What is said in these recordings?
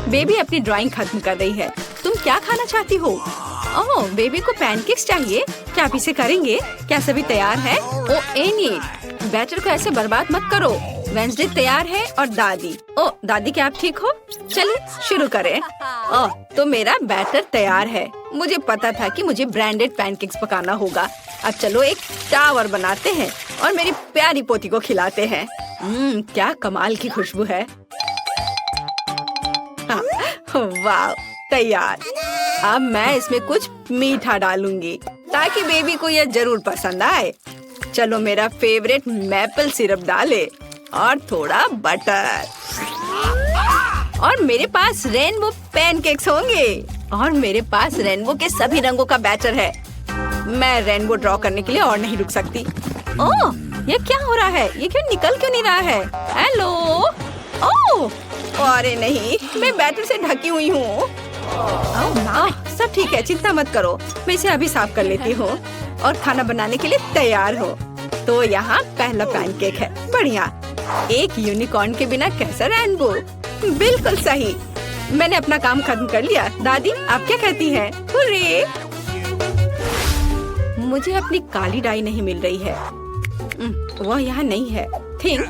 Baby अपनी drawing खत्म कर रही है। तुम क्या खाना चाहती हो? ओह, बेबी को पैनकेक्स चाहिए। क्या आप इसे करेंगे? क्या सभी तैयार है? ओह एनी, बैटर को ऐसे बर्बाद मत करो। वेंसडे तैयार है और दादी। ओह दादी, क्या आप ठीक हो? चलिए शुरू करें। ओह, तो मेरा बैटर तैयार है। मुझे पता था कि मुझे ब्रांडेड पैनकेक्स पकाना होगा। अब चलो एक टावर बनाते हैं और मेरी प्यारी पोती को खिलाते हैं। क्या कमाल की खुशबू है। वाह, तैयार। अब मैं इसमें कुछ मीठा डालूंगी ताकि बेबी को यह जरूर पसंद आए। चलो मेरा फेवरेट मैपल सिरप डाले और थोड़ा बटर। और मेरे पास रेनबो पैनकेक्स होंगे और मेरे पास रेनबो के सभी रंगों का बैटर है। मैं रेनबो ड्रॉ करने के लिए और नहीं रुक सकती। ओह, ये क्या हो रहा है? ये निकल क्यों नहीं रहा है? हेलो। ओह, अरे नहीं, मैं बैटर से ढकी हुई हूँ। सब ठीक है, चिंता मत करो। मैं इसे अभी साफ कर लेती हूँ और खाना बनाने के लिए तैयार हो। तो यहाँ पहला पैनकेक है। बढ़िया। एक यूनिकॉर्न के बिना कैसा रेनबो? बिल्कुल सही। मैंने अपना काम खत्म कर लिया। दादी, आप क्या कहती हैं? हुर्रे! मुझे अपनी काली डाई नहीं मिल रही है। वह यहाँ नहीं है। थिंक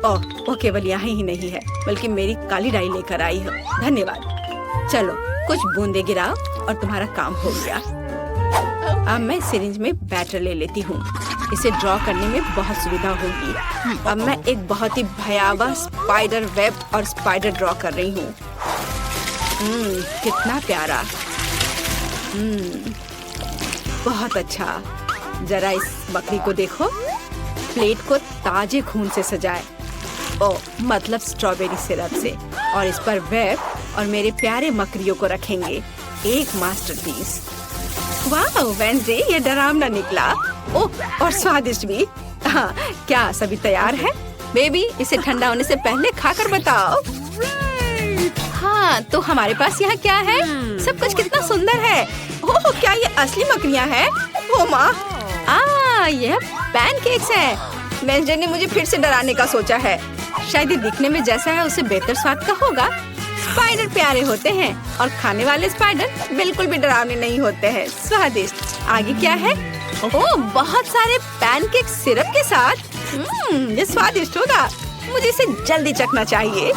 ओह, वो केवल यहाँ ही नहीं है, बल्कि मेरी काली डाई लेकर आई है। धन्यवाद। चलो कुछ बूंदे गिराओ और तुम्हारा काम हो गया। अब मैं सिरिंज में बैटर ले लेती हूँ। इसे ड्रॉ करने में बहुत सुविधा होगी। अब मैं एक बहुत ही भयावह स्पाइडर वेब और स्पाइडर ड्रॉ कर रही हूँ। कितना प्यारा। बहुत अच्छा। जरा इस बकरी को देखो। प्लेट को ताजे खून से सजाए। ओ, मतलब स्ट्रॉबेरी सिरप से। और इस पर वेब और मेरे प्यारे मकड़ियों को रखेंगे। एक मास्टरपीस। वाह वेंसडे, ये डरावना निकला। ओह, और स्वादिष्ट भी। हाँ, क्या सभी तैयार है? बेबी, इसे ठंडा होने से पहले खाकर बताओ। हाँ, तो हमारे पास यहाँ क्या है? सब कुछ कितना सुंदर है। ओह, क्या ये असली मकड़ियाँ हैं? ओ माँ, यह पैनकेक्स है। वेंसडे ने मुझे फिर से डराने का सोचा है। शायद ये दिखने में जैसा है उससे बेहतर स्वाद का होगा। स्पाइडर प्यारे होते हैं और खाने वाले स्पाइडर बिल्कुल भी डरावने नहीं होते हैं। स्वादिष्ट। आगे क्या है? ओह, बहुत सारे पैनकेक सिरप के साथ। ये स्वादिष्ट होगा। मुझे इसे जल्दी चखना चाहिए।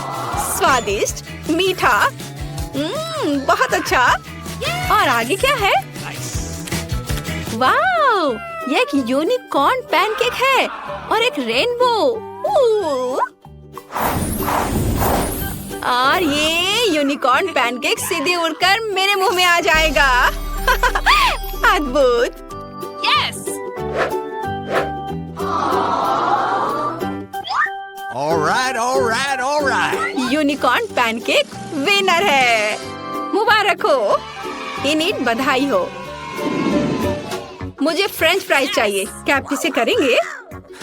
स्वादिष्ट, मीठा। बहुत अच्छा। और आगे क्या है? वाह, यह एक यूनिकॉर्न पैनकेक है और एक रेनबो। और ये यूनिकॉर्न पैनकेक सीधे उड़कर मेरे मुंह में आ जाएगा। अद्भुत। Yes. Alright. Unicorn pancake winner है। मुबारक हो। इन्हीं बधाई हो। मुझे फ्रेंच फ्राइज चाहिए। क्या आप इसे करेंगे?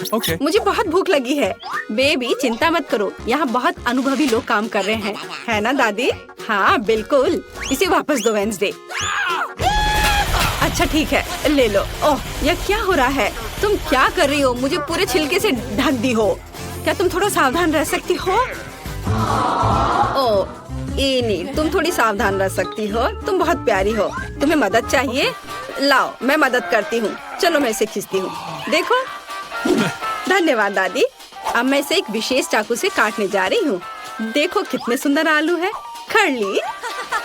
Okay. मुझे बहुत भूख लगी है। बेबी, चिंता मत करो, यहाँ बहुत अनुभवी लोग काम कर रहे हैं। है ना दादी? हाँ बिल्कुल। इसे वापस दो वेंसडे। अच्छा ठीक है, ले लो। ओह, यह क्या हो रहा है? तुम क्या कर रही हो? मुझे पूरे छिलके से ढक दी हो। क्या तुम थोड़ा सावधान रह सकती हो? ओह, नहीं, तुम थोड़ी सावधान रह सकती हो। तुम बहुत प्यारी हो। तुम्हें मदद चाहिए? लाओ, मैं मदद करती हूँ। चलो मैं इसे खींचती हूँ। देखो। धन्यवाद दादी। अब मैं इसे एक विशेष चाकू से काटने जा रही हूँ। देखो कितने सुंदर आलू है। खरली।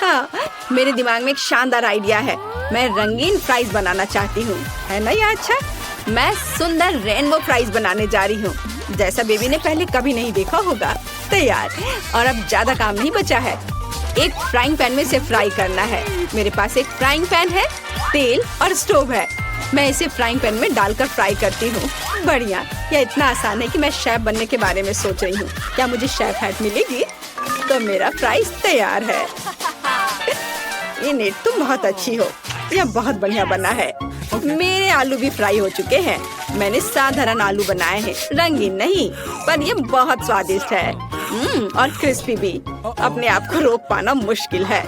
हाँ, मेरे दिमाग में एक शानदार आइडिया है। मैं रंगीन फ्राइज बनाना चाहती हूँ। है ना ये अच्छा? मैं सुंदर रेनबो फ्राइज बनाने जा रही हूँ, जैसा बेबी ने पहले कभी नहीं देखा होगा। तैयार। और अब ज्यादा काम नहीं बचा है। एक फ्राइंग पैन में इसे फ्राई करना है। मेरे पास एक फ्राइंग पैन है, तेल और स्टोव है। मैं इसे फ्राइंग पैन में डालकर फ्राई करती हूँ। बढ़िया। यह इतना आसान है कि मैं शेफ बनने के बारे में सोच रही हूँ। क्या मुझे शेफ हैट मिलेगी? तो मेरा फ्राइज तैयार है। इन्हें तुम बहुत अच्छी हो। यह बहुत बढ़िया बना है। मेरे आलू भी फ्राई हो चुके हैं। मैंने साधारण आलू बनाए हैं, रंगीन नहीं, पर ये बहुत स्वादिष्ट है। और क्रिस्पी भी। अपने आप को रोक पाना मुश्किल है।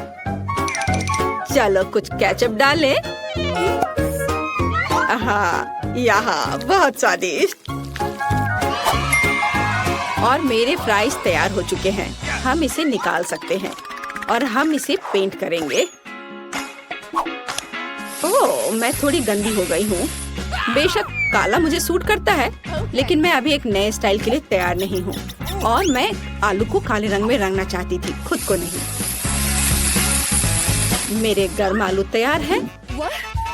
चलो कुछ केचप डालें। हाँ, यहाँ बहुत स्वादिष्ट। और मेरे फ्राइज तैयार हो चुके हैं। हम इसे निकाल सकते हैं। और हम इसे पेंट करेंगे। ओह, मैं थोड़ी गंदी हो गई हूँ। बेशक काला मुझे सूट करता है, लेकिन मैं अभी एक नए स्टाइल के लिए तैयार नहीं हूँ और मैं आलू को काले रंग में रंगना चाहती थी, खुद को नहीं। मेरे गर्म आलू तैयार है।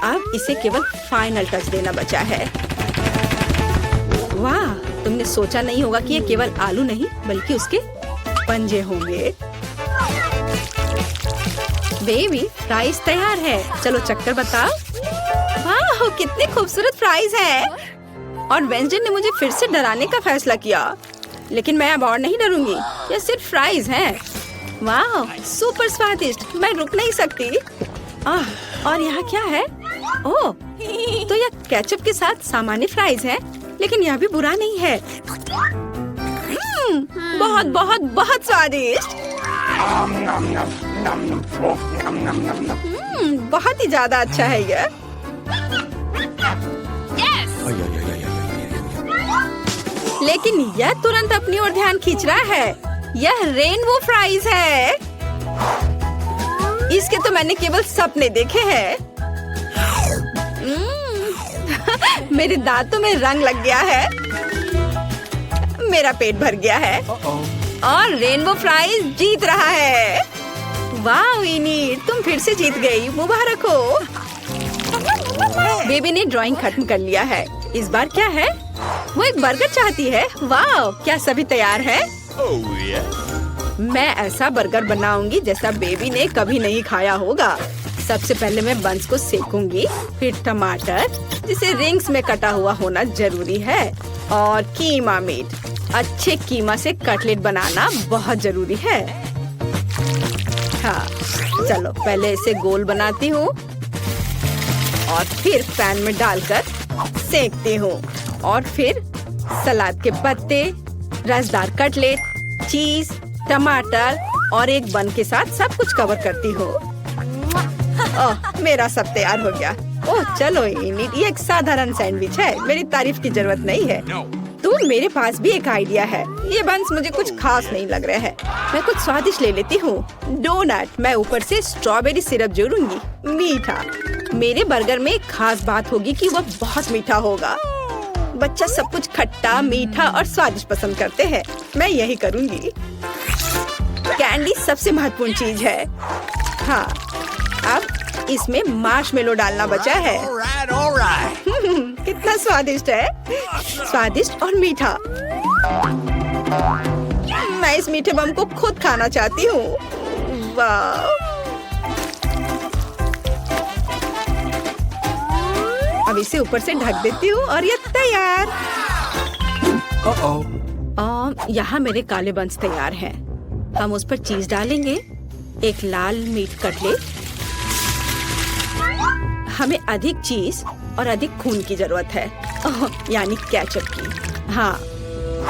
अब इसे केवल फाइनल टच देना बचा है। वाह, तुमने सोचा नहीं होगा कि ये केवल आलू नहीं बल्कि उसके पंजे होंगे। बेबी, फ्राइज तैयार है। चलो चक्कर बताओ। वाह, कितने खूबसूरत फ्राइज हैं। और वेंसडे ने मुझे फिर से डराने का फैसला किया, लेकिन मैं अब और नहीं डरूंगी। ये सिर्फ फ्राइज हैं। वाह, सुपर स्वादिष्ट, मैं रुक नहीं सकती। और यहाँ क्या है? ओह, तो यह केचप के साथ सामान्य फ्राइज है, लेकिन यह भी बुरा नहीं है। बहुत बहुत बहुत स्वादिष्ट। बहुत ही ज्यादा अच्छा है यह। लेकिन यह तुरंत अपनी ओर ध्यान खींच रहा है। यह रेनबो फ्राइज है। इसके तो मैंने केवल सपने देखे हैं। मेरे दांतों में रंग लग गया है। मेरा पेट भर गया है और रेनबो फ्राइज जीत रहा है। वाह विनी, तुम फिर से जीत गई, मुबारक हो। बेबी ने ड्राइंग खत्म कर लिया है। इस बार क्या है? वो एक बर्गर चाहती है। वाह, क्या सभी तैयार है? मैं ऐसा बर्गर बनाऊंगी जैसा बेबी ने कभी नहीं खाया होगा। सबसे पहले मैं बंस को सेकूंगी, फिर टमाटर जिसे रिंग्स में कटा हुआ होना जरूरी है, और कीमा मीट। अच्छे कीमा से कटलेट बनाना बहुत जरूरी है। हाँ, चलो पहले इसे गोल बनाती हूँ और फिर पैन में डालकर सेकती हूँ, और फिर सलाद के पत्ते, रसदार कटलेट, चीज, टमाटर और एक बन के साथ सब कुछ कवर करती हूँ। ओह, मेरा सब तैयार हो गया। ओह चलो इनी, ये एक साधारण सैंडविच है, मेरी तारीफ की जरूरत नहीं है। तो मेरे पास भी एक आइडिया है। ये बंस मुझे कुछ खास नहीं लग रहा है। मैं कुछ स्वादिष्ट ले लेती हूँ। डोनट। मैं ऊपर से स्ट्रॉबेरी सिरप जोड़ूंगी। मीठा। मेरे बर्गर में एक खास बात होगी कि वह बहुत मीठा होगा। बच्चा सब कुछ खट्टा, मीठा और स्वादिष्ट पसंद करते हैं। मैं यही करूँगी। कैंडी सबसे महत्वपूर्ण चीज है। हाँ, अब इसमें मार्शमेलो डालना बचा है। कितना स्वादिष्ट है, स्वादिष्ट और मीठा। मैं इस मीठे बम को खुद खाना चाहती हूँ। वाह, अब इसे ऊपर से ढक देती हूँ और ये तैयार। यहाँ मेरे काले बंस तैयार हैं। हम उस पर चीज डालेंगे, एक लाल मीट कटलेट। हमें अधिक चीज और अधिक खून की जरूरत है, यानी केचप की। हाँ,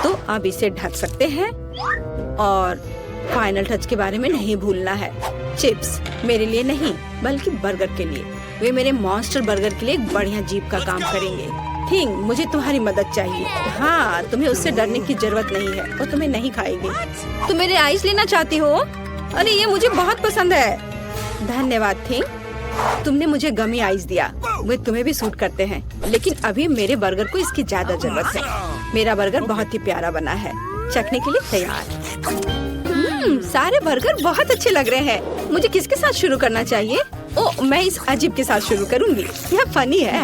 तो अब इसे ढक सकते हैं। और फाइनल टच के बारे में नहीं भूलना है। चिप्स मेरे लिए नहीं बल्कि बर्गर के लिए। वे मेरे मॉन्स्टर बर्गर के लिए एक बढ़िया जीप का काम करेंगे। थिंग, मुझे तुम्हारी मदद चाहिए। हाँ, तुम्हें उससे डरने की जरूरत नहीं है, वो तुम्हें नहीं खाएगी। तुम मेरे आइस लेना चाहती हो? अरे ये मुझे बहुत पसंद है। धन्यवाद थिंग, तुमने मुझे गमी आइस दिया। वे तुम्हें भी सूट करते हैं, लेकिन अभी मेरे बर्गर को इसकी ज्यादा जरूरत है। मेरा बर्गर बहुत ही प्यारा बना है, चखने के लिए तैयार। सारे बर्गर बहुत अच्छे लग रहे हैं। मुझे किसके साथ शुरू करना चाहिए? ओह, मैं इस अजीब के साथ शुरू करूंगी। यह फनी है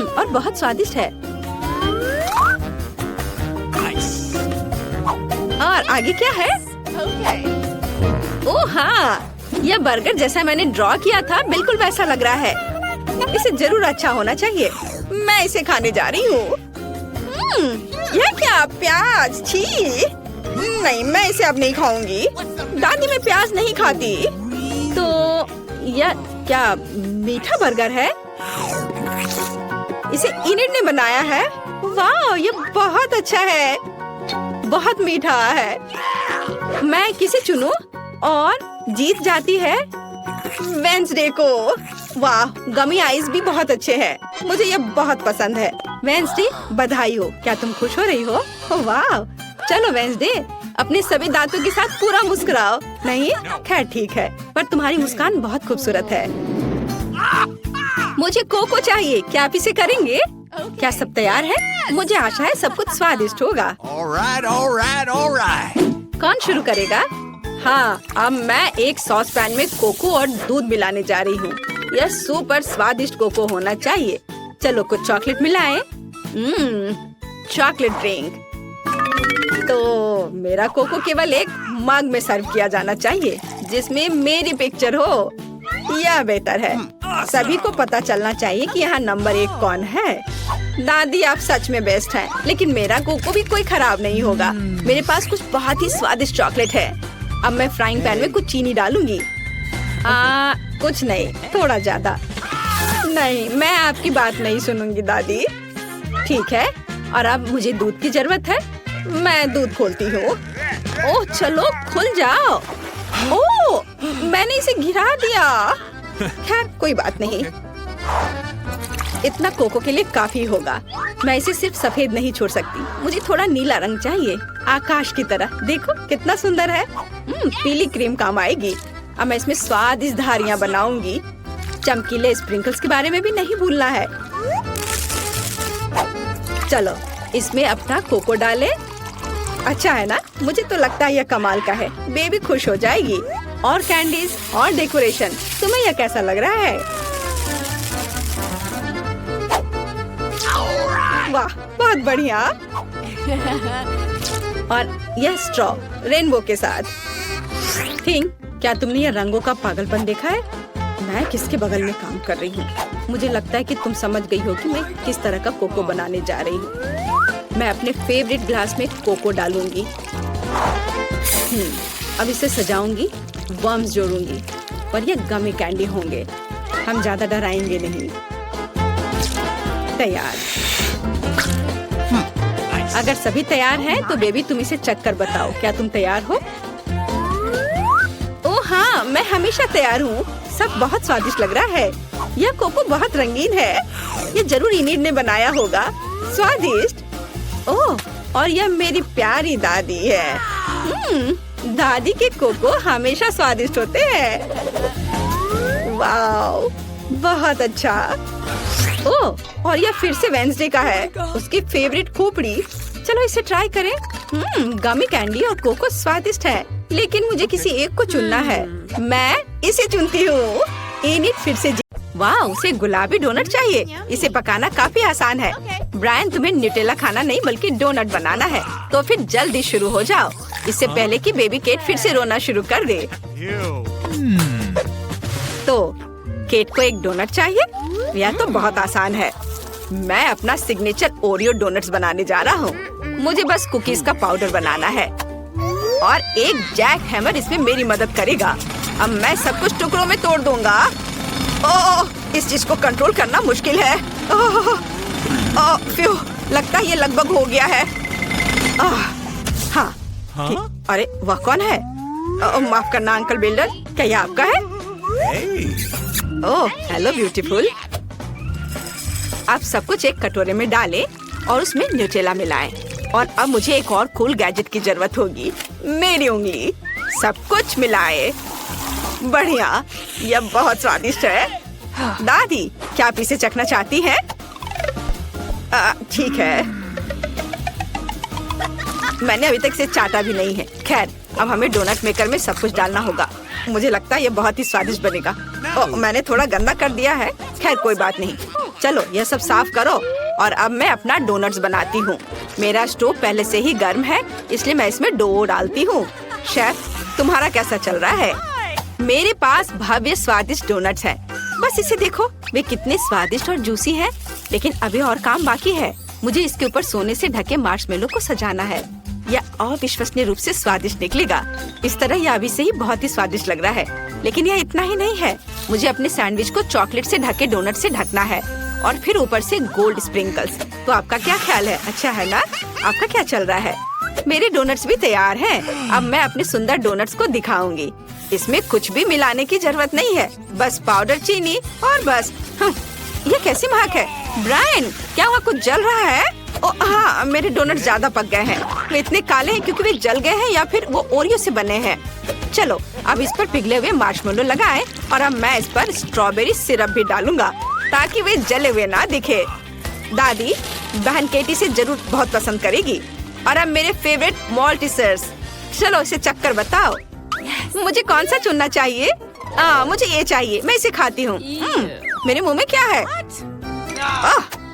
और बहुत स्वादिष्ट है। और आगे क्या है? ओह हाँ, यह बर्गर जैसा मैंने ड्रॉ किया था बिल्कुल वैसा लग रहा है। इसे जरूर अच्छा होना चाहिए। मैं इसे खाने जा रही हूँ। यह क्या, प्याज? छी नहीं, मैं इसे अब नहीं खाऊंगी। दादी मैं प्याज नहीं खाती। तो यह क्या मीठा बर्गर है? इसे इनिट ने बनाया है। वाह, ये बहुत अच्छा है, बहुत मीठा है। मैं किसे चुनूं? और जीत जाती है वेंसडे को। वाह, गमी आइस भी बहुत अच्छे हैं। मुझे ये बहुत पसंद है। वेंसडे, बधाई हो। क्या तुम खुश हो रही हो? वाह, चलो वेंसडे, अपने सभी दांतों के साथ पूरा मुस्कुराओ। नहीं, खैर ठीक है, पर तुम्हारी मुस्कान बहुत खूबसूरत है। मुझे कोको चाहिए, क्या आप इसे करेंगे? क्या सब तैयार है? मुझे आशा है सब कुछ स्वादिष्ट होगा। कौन शुरू करेगा? हाँ, अब मैं एक सॉस पैन में कोको और दूध मिलाने जा रही हूँ। यह सुपर स्वादिष्ट कोको होना चाहिए। चलो कुछ चॉकलेट मिलाएं। Chocolate drink. तो मेरा कोको केवल एक मग में सर्व किया जाना चाहिए जिसमें मेरी पिक्चर हो। यह बेहतर है। सभी को पता चलना चाहिए कि यहाँ नंबर 1 कौन है। दादी आप सच में बेस्ट हैं, लेकिन मेरा कोको भी कोई खराब नहीं होगा। मेरे पास कुछ बहुत ही स्वादिष्ट चॉकलेट है। अब मैं फ्राइंग पैन में कुछ चीनी डालूंगी। कुछ नहीं, थोड़ा ज्यादा। नहीं, मैं आपकी बात नहीं सुनूंगी दादी। ठीक है, और अब मुझे दूध की जरूरत है। मैं दूध खोलती हूँ। ओह चलो खुल जाओ। ओह, मैंने इसे गिरा दिया। खैर कोई बात नहीं, इतना कोको के लिए काफी होगा। मैं इसे सिर्फ सफेद नहीं छोड़ सकती, मुझे थोड़ा नीला रंग चाहिए, आकाश की तरह। देखो कितना सुंदर है। पीली क्रीम काम आएगी। अब मैं इसमें स्वादिष्ट धारियां बनाऊंगी। चमकीले स्प्रिंकल्स के बारे में भी नहीं भूलना है। चलो इसमें अपना कोको डालें। अच्छा है ना? मुझे तो लगता है यह कमाल का है। बेबी खुश हो जाएगी। और कैंडीज और डेकोरेशन। तुम्हें यह कैसा लग रहा है? वाह, बहुत बढ़िया। और यह स्ट्रॉ रेनबो के साथ। थिंक, क्या तुमने यह रंगों का पागलपन देखा है? मैं किसके बगल में काम कर रही हूँ? मुझे लगता है कि तुम समझ गई हो कि मैं किस तरह का कोको बनाने जा रही हूँ। मैं अपने फेवरेट ग्लास में कोको डालूंगी। अब इसे सजाऊंगी, वर्म्स जोड़ूंगी, और ये गमी कैंडी होंगे। हम ज्यादा डराएंगे नहीं। तैयार। अगर सभी तैयार हैं, तो बेबी तुम इसे चख कर बताओ। क्या तुम तैयार हो? ओह हाँ, मैं हमेशा तैयार हूँ। सब बहुत स्वादिष्ट लग रहा है। यह कोको बहुत रंगीन है। ये जरूर इनीड ने बनाया होगा। स्वादिष्ट। ओह, और यह मेरी प्यारी दादी है। दादी के कोको हमेशा स्वादिष्ट होते हैं। वाओ, बहुत अच्छा। ओह, और यह फिर से वेंसडे का है, उसकी फेवरेट खोपड़ी। चलो इसे ट्राई करें। गमी कैंडी और कोको स्वादिष्ट है, लेकिन मुझे किसी एक को चुनना है। मैं इसे चुनती हूँ। इनिट फिर से वाह, उसे गुलाबी डोनट चाहिए। इसे पकाना काफी आसान है। ब्रायन, तुम्हें न्यूटेला खाना नहीं बल्कि डोनट बनाना है। तो फिर जल्दी शुरू हो जाओ, इससे पहले कि बेबी केट फिर से रोना शुरू कर दे। तो केट को एक डोनट चाहिए। यह तो बहुत आसान है। मैं अपना सिग्नेचर ओरियो डोनट्स बनाने जा रहा हूँ। मुझे बस कुकीज का पाउडर बनाना है, और एक जैक हैमर इसमें मेरी मदद करेगा। अब मैं सब कुछ टुकड़ों में तोड़ दूंगा। ओह, इस चीज को कंट्रोल करना मुश्किल है। फ्यू, लगता है ये लगभग हो गया है। हाँ। अरे वह कौन है? माफ करना अंकल बिल्डर, क्या ये आपका है? Oh hello beautiful. आप सब कुछ एक कटोरे में डालें और उसमें न्यूटेला मिलाएं। और अब मुझे एक और कूल गैजेट की जरूरत होगी, मेरी उंगली। सब कुछ मिलाएं। बढ़िया, यह बहुत स्वादिष्ट है। दादी, क्या आप इसे चखना चाहती हैं? ठीक है, मैंने अभी तक इसे चाटा भी नहीं है। खैर, अब हमें डोनट मेकर में सब कुछ डालना होगा। मुझे लगता है ये बहुत ही स्वादिष्ट बनेगा। मैंने थोड़ा गंदा कर दिया है। खैर कोई बात नहीं। चलो यह सब साफ करो, और अब मैं अपना डोनट्स बनाती हूँ। मेरा स्टोव पहले से ही गर्म है, इसलिए मैं इसमें डो डालती हूँ। शेफ, तुम्हारा कैसा चल रहा है? मेरे पास भव्य स्वादिष्ट डोनट्स हैं। बस इसे देखो, वे कितने स्वादिष्ट और जूसी हैं। लेकिन अभी और काम बाकी है। मुझे इसके ऊपर सोने से ढके मार्शमेलो को सजाना है। यह अविश्वसनीय रूप से स्वादिष्ट निकलेगा। इस तरह यह अभी से ही बहुत ही स्वादिष्ट लग रहा है। लेकिन यह इतना ही नहीं है। मुझे अपने सैंडविच को चॉकलेट से ढके डोनट से ढकना है, और फिर ऊपर से गोल्ड स्प्रिंकल्स। तो आपका क्या ख्याल है? अच्छा है ना? आपका क्या चल रहा है? मेरे डोनट्स भी तैयार हैं। अब मैं अपने सुंदर डोनट्स को दिखाऊंगी। इसमें कुछ भी मिलाने की जरूरत नहीं है, बस पाउडर, चीनी और बस। यह कैसी महक है? ब्रायन, क्या वहाँ कुछ जल रहा है? ओ हाँ, मेरे डोनट ज्यादा पक गए हैं। वे इतने काले हैं क्योंकि वे जल गए हैं या फिर वो ओरियो से बने हैं। चलो अब इस पर पिघले हुए मार्शमेलो लगाएं और अब मैं इस पर स्ट्रॉबेरी सिरप भी डालूंगा ताकि वे जले हुए ना दिखे। दादी बहन केटी से जरूर बहुत पसंद करेगी। और अब मेरे फेवरेट मॉल्टिसर्स। चलो इसे चक्कर बताओ। मुझे कौन सा चुनना चाहिए? मुझे ये चाहिए, मैं इसे खाती हूँ। मेरे मुंह में क्या है?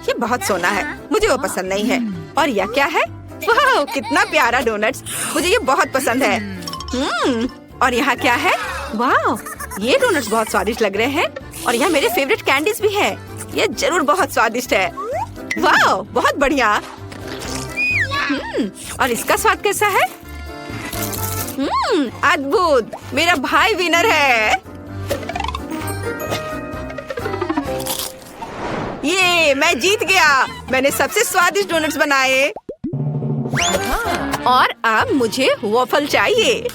ये बहुत सोना है, मुझे वो पसंद नहीं है। और यह क्या है? वाह, कितना प्यारा डोनट्स, मुझे ये बहुत पसंद है। और यहाँ क्या है? वाह, ये डोनट्स बहुत स्वादिष्ट लग रहे हैं। और यहाँ मेरे फेवरेट कैंडीज भी है। ये जरूर बहुत स्वादिष्ट है। वाह, बहुत बढ़िया। और इसका स्वाद कैसा है? अद्भुत, मेरा भाई विनर है। ये मैं जीत गया। मैंने सबसे स्वादिष्ट डोनट्स बनाए। और अब मुझे वॉफल चाहिए।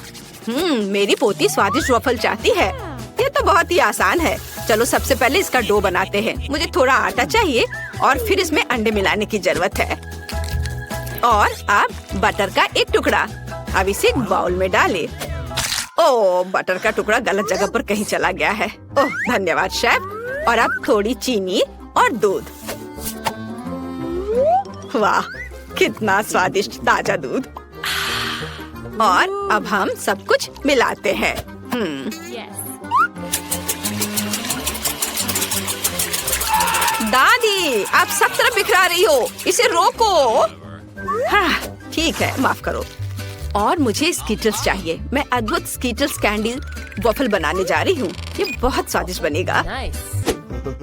मेरी पोती स्वादिष्ट वॉफल चाहती है। ये तो बहुत ही आसान है। चलो सबसे पहले इसका डो बनाते हैं। मुझे थोड़ा आटा चाहिए और फिर इसमें अंडे मिलाने की जरूरत है। और अब बटर का एक टुकड़ा। अब इसे एक बाउल में डालें। ओह, बटर का टुकड़ा गलत जगह पर कहीं चला गया है। ओह, धन्यवाद शेफ। और अब थोड़ी चीनी और दूध। वाह, कितना स्वादिष्ट ताजा दूध। और अब हम सब कुछ मिलाते हैं। दादी, आप सब तरफ बिखरा रही हो, इसे रोको। हाँ, ठीक है, माफ करो। और मुझे स्कीटल्स चाहिए। मैं अद्भुत स्कीटल्स कैंडी वॉफल बनाने जा रही हूँ। ये बहुत स्वादिष्ट बनेगा।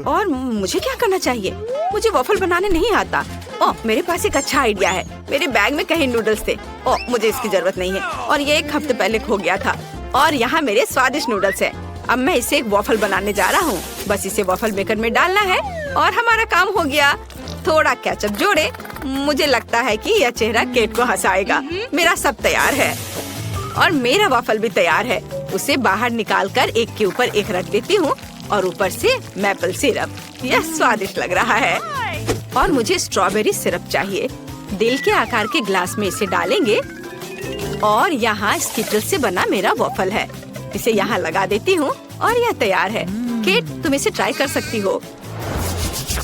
और मुझे क्या करना चाहिए? मुझे वॉफल बनाने नहीं आता। ओह, मेरे पास एक अच्छा आइडिया है। मेरे बैग में कहीं नूडल्स थे। ओह, मुझे इसकी जरूरत नहीं है। और ये एक हफ्ते पहले खो गया था। और यहाँ मेरे स्वादिष्ट नूडल्स हैं। अब मैं इसे एक वॉफल बनाने जा रहा हूँ। बस इसे वॉफल मेकर में डालना है और हमारा काम हो गया। थोड़ा केचप जोड़े। मुझे लगता है कि यह चेहरा केट को हंसाएगा। मेरा सब तैयार है और मेरा वॉफल भी तैयार है। उसे बाहर निकालकर एक के ऊपर एक रख देती हूँ और ऊपर से मैपल सिरप। यह स्वादिष्ट लग रहा है। और मुझे स्ट्रॉबेरी सिरप चाहिए। दिल के आकार के ग्लास में इसे डालेंगे और यहाँ स्कीटल से बना मेरा वॉफल है। इसे यहाँ लगा देती हूँ और यह तैयार है। केट, तुम इसे ट्राई कर सकती हो।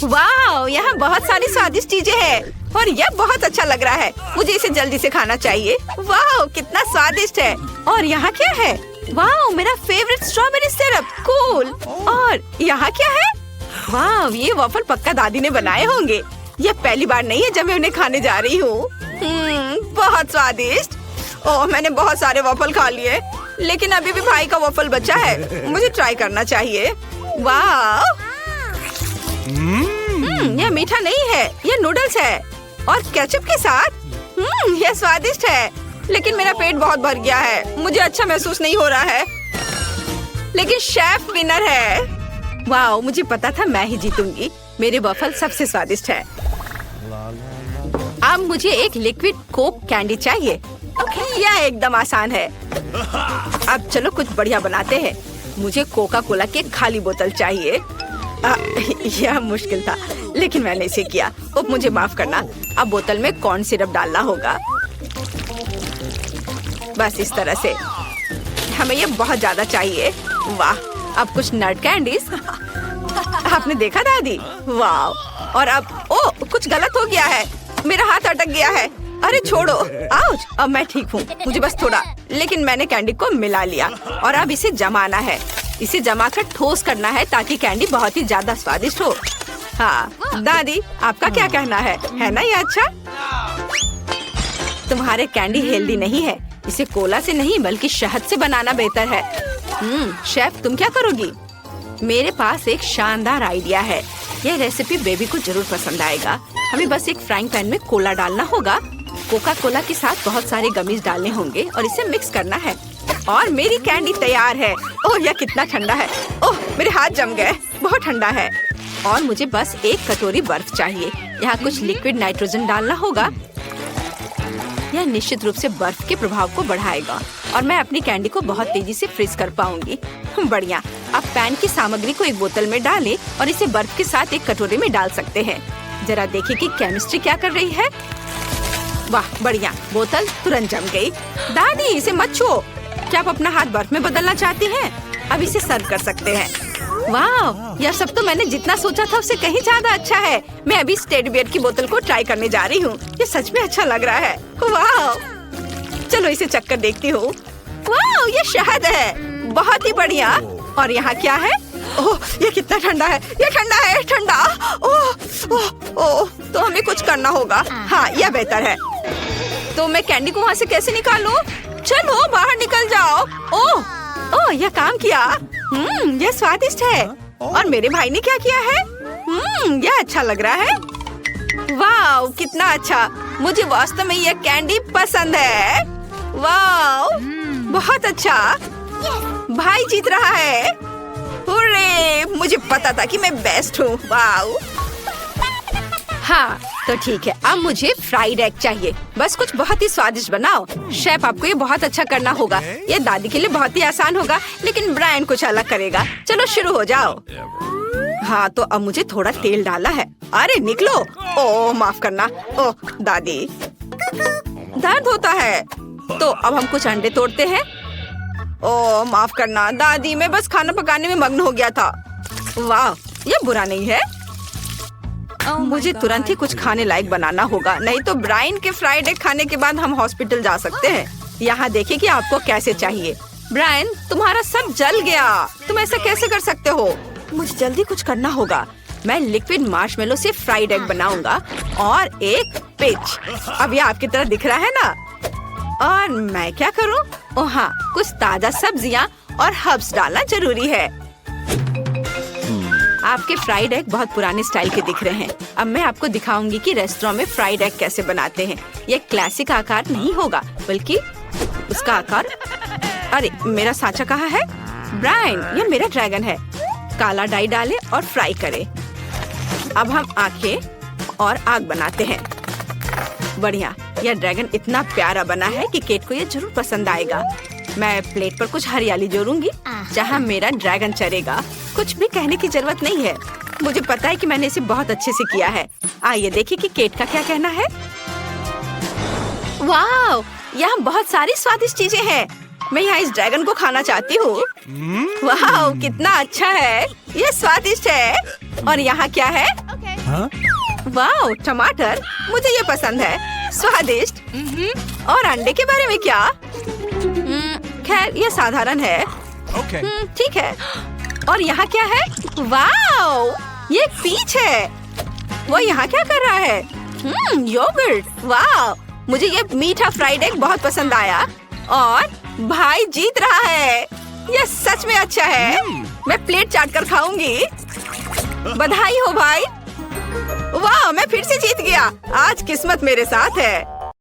वाह, यहाँ बहुत सारी स्वादिष्ट चीजें हैं और यह बहुत अच्छा लग रहा है। मुझे इसे जल्दी से खाना चाहिए। वाह, कितना स्वादिष्ट है। और यहाँ क्या है? वाह, मेरा फेवरेट स्ट्रॉबेरी सिरप। कूल। और यहाँ क्या है? वाह, ये वॉफल पक्का दादी ने बनाए होंगे। यह पहली बार नहीं है जब मैं उन्हें खाने जा रही हूँ। बहुत स्वादिष्ट। ओह, मैंने बहुत सारे वॉफल खा लिए, लेकिन अभी भी भाई का वॉफल बचा है। मुझे ट्राई करना चाहिए। वाह, यह मीठा नहीं है, यह नूडल्स है और केचप के साथ। यह स्वादिष्ट है, लेकिन मेरा पेट बहुत भर गया है। मुझे अच्छा महसूस नहीं हो रहा है। लेकिन शेफ विनर है। वाह, मुझे पता था मैं ही जीतूंगी। मेरे वॉफल सबसे स्वादिष्ट है। अब मुझे एक लिक्विड कोक कैंडी चाहिए। यह एकदम आसान है। अब चलो कुछ बढ़िया बनाते हैं। मुझे कोका कोला की खाली बोतल चाहिए। यह मुश्किल था, लेकिन मैंने इसे किया। अब मुझे माफ करना। अब बोतल में कॉर्न सिरप डालना होगा। बस इस तरह से। हमें ये बहुत ज्यादा चाहिए। वाह, अब कुछ नट कैंडीज। आपने देखा दादी? वाह। और अब कुछ गलत हो गया है। मेरा हाथ अटक गया है। अरे छोड़ो। आउच। अब मैं ठीक हूँ। मुझे बस थोड़ा, लेकिन मैंने कैंडी को मिला लिया और अब इसे जमाना है। इसे जमाकर ठोस करना है ताकि कैंडी बहुत ही ज्यादा स्वादिष्ट हो। हाँ दादी, आपका क्या कहना है ना ये अच्छा? तुम्हारे कैंडी हेल्दी नहीं है। इसे कोला से नहीं बल्कि शहद से बनाना बेहतर है। शेफ, तुम क्या करोगी? मेरे पास एक शानदार आइडिया है। यह रेसिपी बेबी को जरूर पसंद आएगा। हमें बस एक फ्राइंग पैन में कोला डालना होगा। कोका कोला के साथ बहुत सारे गमीज डालने होंगे और इसे मिक्स करना है। और मेरी कैंडी तैयार है। ओह, यह कितना ठंडा है। ओह, मेरे हाथ जम गए। बहुत ठंडा है। और मुझे बस एक कटोरी बर्फ चाहिए। यहाँ कुछ लिक्विड नाइट्रोजन डालना होगा। यह निश्चित रूप से बर्फ के प्रभाव को बढ़ाएगा। और मैं अपनी कैंडी को बहुत तेजी से फ्रीज कर पाऊंगी। बढ़िया। अब पैन की सामग्री को एक बोतल में डालें और इसे बर्फ के साथ एक कटोरे में डाल सकते हैं। जरा देखिए कि केमिस्ट्री क्या कर रही है। वाह बढ़िया, बोतल तुरंत जम गई। दादी इसे मत छुओ। क्या आप अपना हाथ बर्फ में बदलना चाहती हैं? अब इसे सर्व कर सकते हैं। वाह, यह सब तो मैंने जितना सोचा था उससे कहीं ज्यादा अच्छा है। मैं अभी टेडी बियर की बोतल को ट्राई करने जा रही हूँ। ये सच में अच्छा लग रहा है। वाह, चलो इसे चक्कर देखती हूँ। वाह, ये शहद है, बहुत ही बढ़िया। और यहाँ क्या है? ओह, ये कितना ठंडा है। ये ठंडा है, ठंडा। ओह ओह ओह, तो हमें कुछ करना होगा। हाँ, यह बेहतर है। तो मैं कैंडी को वहाँ से कैसे निकालूं? चलो बाहर निकल जाओ। ओह ओह, यह काम किया। यह स्वादिष्ट है। और मेरे भाई ने क्या किया है? यह अच्छा लग रहा है। वाह, कितना अच्छा। मुझे वास्तव में यह कैंडी पसंद है। वाह, बहुत अच्छा। भाई जीत रहा है। हुर्रे, मुझे पता था कि मैं बेस्ट हूँ। वाह। हाँ तो ठीक है, अब मुझे फ्राइड एग चाहिए। बस कुछ बहुत ही स्वादिष्ट बनाओ। शेफ, आपको ये बहुत अच्छा करना होगा। ये दादी के लिए बहुत ही आसान होगा, लेकिन ब्रायन कुछ अलग करेगा। चलो शुरू हो जाओ। हाँ तो अब मुझे थोड़ा तेल डाला है। अरे निकलो। ओह माफ करना। ओह दादी, दर्द होता है। तो अब हम कुछ अंडे तोड़ते हैं। ओह माफ करना दादी, मैं बस खाना पकाने में मग्न हो गया था। वाह, ये बुरा नहीं है। मुझे तुरंत ही कुछ खाने लायक बनाना होगा, नहीं तो ब्रायन के फ्राइड एग खाने के बाद हम हॉस्पिटल जा सकते हैं। यहाँ देखिए कि आपको कैसे चाहिए। ब्रायन, तुम्हारा सब जल गया। तुम ऐसा कैसे कर सकते हो? मुझे जल्दी कुछ करना होगा। मैं लिक्विड मार्शमेलो से फ्राइड एग बनाऊंगा और एक पिच। अब ये आपकी तरह दिख रहा है ना? और मैं क्या करूँ? ओह हाँ, कुछ ताजा सब्जियाँ और हर्ब्स डालना जरूरी है। आपके फ्राइड एग बहुत पुराने स्टाइल के दिख रहे हैं। अब मैं आपको दिखाऊंगी कि रेस्टोरेंट में फ्राइड एग कैसे बनाते हैं। ये क्लासिक आकार नहीं होगा, बल्कि उसका आकार। अरे मेरा सांचा कहाँ है? ब्रायन, ये मेरा ड्रैगन है। काला डाई डालें और फ्राई करें। अब हम आंखें और आग बनाते हैं। बढ़िया, यह ड्रैगन इतना प्यारा बना है कि केट को ये जरूर पसंद आएगा। मैं प्लेट पर कुछ हरियाली जोड़ूंगी जहाँ मेरा ड्रैगन चरेगा। कुछ भी कहने की जरूरत नहीं है, मुझे पता है कि मैंने इसे बहुत अच्छे से किया है। आइए देखिए कि केट का क्या कहना है। वाह, यहाँ बहुत सारी स्वादिष्ट चीजें हैं। मैं यहाँ इस ड्रैगन को खाना चाहती हूँ। वाह, कितना अच्छा है, ये स्वादिष्ट है। और यहाँ क्या है? वाह, टमाटर, मुझे ये पसंद है, स्वादिष्ट। और अंडे के बारे में क्या? खैर ये साधारण है। ठीक है। और यहाँ क्या है? वाह, ये पीच है। वो यहाँ क्या कर रहा है? योगर्ट। वाह, मुझे ये मीठा फ्राइड एग बहुत पसंद आया। और भाई जीत रहा है। ये सच में अच्छा है। मैं प्लेट चाट कर खाऊंगी। बधाई हो भाई। वाह, मैं फिर से जीत गया। आज किस्मत मेरे साथ है।